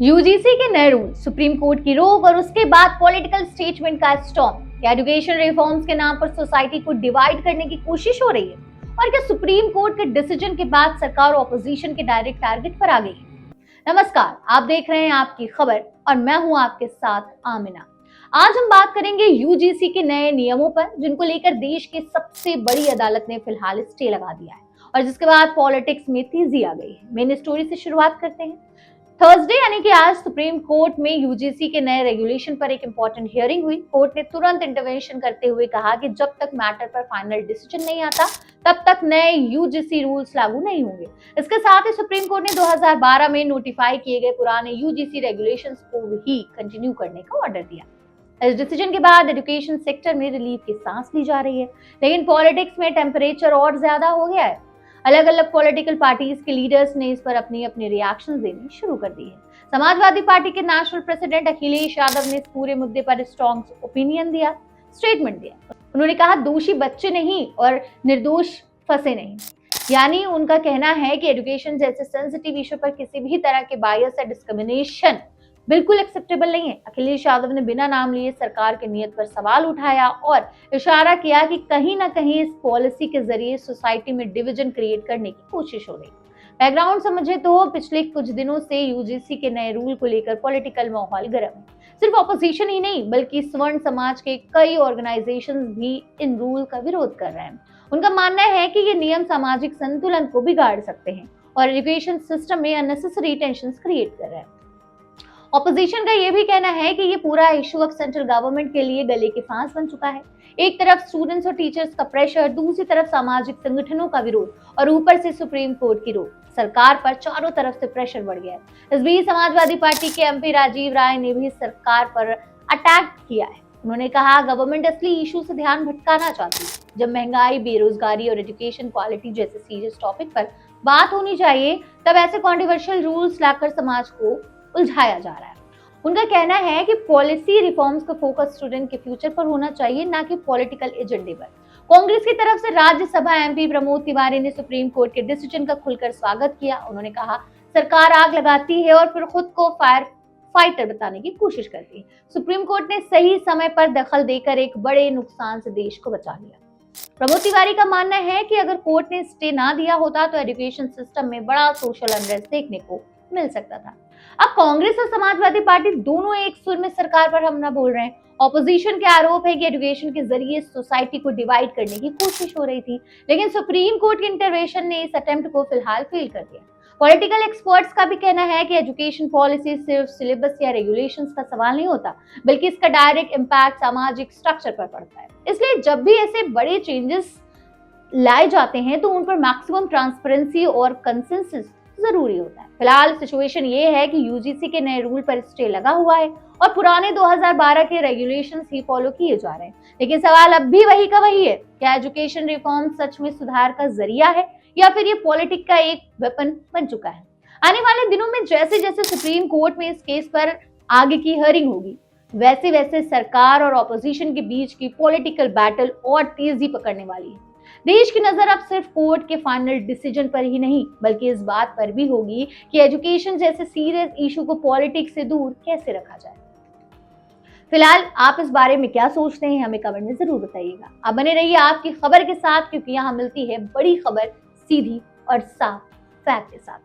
UGC के नए rule, supreme court की रोक और उसके बाद पॉलिटिकल स्टेटमेंट का स्टॉर्म। क्या एजुकेशन रिफॉर्म्स के नाम पर सोसाइटी को डिवाइड करने की कोशिश हो रही है? और क्या सुप्रीम कोर्ट के डिसीजन के बाद सरकार ऑपोजिशन के डायरेक्ट टारगेट पर आ गई है? नमस्कार, आप देख रहे हैं आपकी खबर और मैं हूं आपके साथ आमिना। आज हम बात करेंगे यूजीसी के नए नियमों पर, जिनको लेकर देश की सबसे बड़ी अदालत ने फिलहाल स्टे लगा दिया है और जिसके बाद पॉलिटिक्स में तेजी आ गई है। मेन स्टोरी से शुरुआत करते हैं। थर्सडे यानी कि आज सुप्रीम कोर्ट में यूजीसी के नए रेगुलेशन पर एक इंपॉर्टेंट हियरिंग हुई। कोर्ट ने तुरंत इंटरवेंशन करते हुए कहा कि जब तक मैटर पर फाइनल डिसीजन नहीं आता तब तक नए यूजीसी रूल्स लागू नहीं होंगे। इसके साथ ही सुप्रीम कोर्ट ने 2012 में नोटिफाई किए गए पुराने यूजीसी रेगुलेशंस को ही कंटिन्यू करने का ऑर्डर दिया। इस डिसीजन के बाद एजुकेशन सेक्टर में रिलीफ की सांस ली जा रही है, लेकिन पॉलिटिक्स में टेम्परेचर और ज्यादा हो गया है। अलग अलग पॉलिटिकल पार्टीज के लीडर्स ने इस पर अपनी अपनी रिएक्शंस देने शुरू कर दिए हैं। समाजवादी पार्टी के नेशनल प्रेसिडेंट अखिलेश यादव ने इस पूरे मुद्दे पर स्ट्रॉन्ग ओपिनियन दिया, स्टेटमेंट दिया। उन्होंने कहा, दोषी बच्चे नहीं और निर्दोष फंसे नहीं। यानी उनका कहना है कि एजुकेशन जैसे सेंसिटिव इशू पर किसी भी तरह के बायस या डिस्क्रिमिनेशन बिल्कुल एक्सेप्टेबल नहीं है। अखिलेश यादव ने बिना नाम लिए सरकार की नीयत पर सवाल उठाया और इशारा किया कि कहीं ना कहीं इस पॉलिसी के जरिए सोसाइटी में डिवीजन क्रिएट करने की कोशिश हो रही है। बैकग्राउंड समझे तो पिछले कुछ दिनों से यूजीसी के नए रूल को लेकर पॉलिटिकल माहौल गर्म है। सिर्फ ऑपोजिशन ही नहीं बल्कि स्वर्ण समाज के कई ऑर्गेनाइजेशंस भी इन रूल का विरोध कर रहे हैं। उनका मानना है कि ये नियम सामाजिक संतुलन को बिगाड़ सकते हैं और एजुकेशन सिस्टम में अननेसेसरी टेंशंस क्रिएट कर रहे हैं। ऑपोजिशन का यह भी कहना है कि ये पूरा इशू अब सेंट्रल गवर्नमेंट के लिए गले की फांस बन चुका है। एक तरफ स्टूडेंट्स और टीचर्स का प्रेशर, दूसरी तरफ सामाजिक संगठनों का विरोध और ऊपर से सुप्रीम कोर्ट की रोक। सरकार पर चारों तरफ से प्रेशर बढ़ गया है। इस बीच समाजवादी पार्टी के एमपी राजीव राय ने भी सरकार पर अटैक किया है। उन्होंने कहा, गवर्नमेंट असली इशू से ध्यान भटकाना चाहती है। जब महंगाई, बेरोजगारी और एजुकेशन क्वालिटी जैसे सीरियस टॉपिक पर बात होनी चाहिए, तब ऐसे कॉन्ट्रोवर्शियल रूल्स लाकर समाज को उलझाया जा रहा है। उनका कहना है कि पॉलिसी रिफॉर्म्स का फोकस स्टूडेंट के फ्यूचर पर होना चाहिए, ना कि पॉलिटिकल एजेंडे पर। कांग्रेस की तरफ से राज्यसभा एमपी प्रमोद तिवारी ने सुप्रीम कोर्ट के डिसीजन का खुलकर स्वागत किया। उन्होंने कहा, सरकार आग लगाती है और फिर खुद को फायर फाइटर बताने की कोशिश करती है। सुप्रीम कोर्ट ने सही समय पर दखल देकर एक बड़े नुकसान से देश को बचा लिया। प्रमोद तिवारी का मानना है कि अगर कोर्ट ने स्टे ना दिया होता तो एजुकेशन सिस्टम में बड़ा सोशल अनरेस्ट देखने को मिल सकता था। अब कांग्रेस और समाजवादी पार्टी दोनों एक सुर में सरकार पर हमला बोल रहे हैं। ऑपोजिशन के आरोप है कि एजुकेशन के जरिए सोसाइटी को डिवाइड करने की कोशिश हो रही थी, लेकिन सुप्रीम कोर्ट के इंटरवेंशन ने इस अटेम्प्ट को फिलहाल फेल कर दिया। पॉलिटिकल एक्सपर्ट्स का भी कहना है कि एजुकेशन पॉलिसी सिर्फ सिलेबस या रेगुलेशंस का सवाल नहीं होता, बल्कि इसका डायरेक्ट इम्पैक्ट सामाजिक स्ट्रक्चर पर पड़ता है। इसलिए जब भी ऐसे बड़े चेंजेस लाए जाते हैं तो उन पर मैक्सिमम ट्रांसपेरेंसी और कंसेंसस जरूरी होता है। फिलहाल सिचुएशन ये है कि यूजीसी के नए रूल पर स्टे लगा हुआ है और पुराने 2012 के रेगुलेशंस ही फॉलो किए जा रहे हैं। लेकिन सवाल अब भी वही का वही है, क्या एजुकेशन रिफॉर्म सच में सुधार का जरिया है या फिर ये पॉलिटिक्स का एक वेपन बन चुका है? आने वाले दिनों में जैसे जैसे सुप्रीम कोर्ट में इस केस पर आगे की हियरिंग होगी, वैसे वैसे सरकार और ऑपोजिशन के बीच की पॉलिटिकल बैटल और तेजी पकड़ने वाली है। देश की नजर अब सिर्फ कोर्ट के फाइनल डिसीजन पर ही नहीं बल्कि इस बात पर भी होगी कि एजुकेशन जैसे सीरियस इशू को पॉलिटिक्स से दूर कैसे रखा जाए। फिलहाल आप इस बारे में क्या सोचते हैं, हमें कमेंट में जरूर बताइएगा। आप बने रहिए आपकी खबर के साथ, क्योंकि यहाँ मिलती है बड़ी खबर सीधी और साफ फैक्ट के साथ।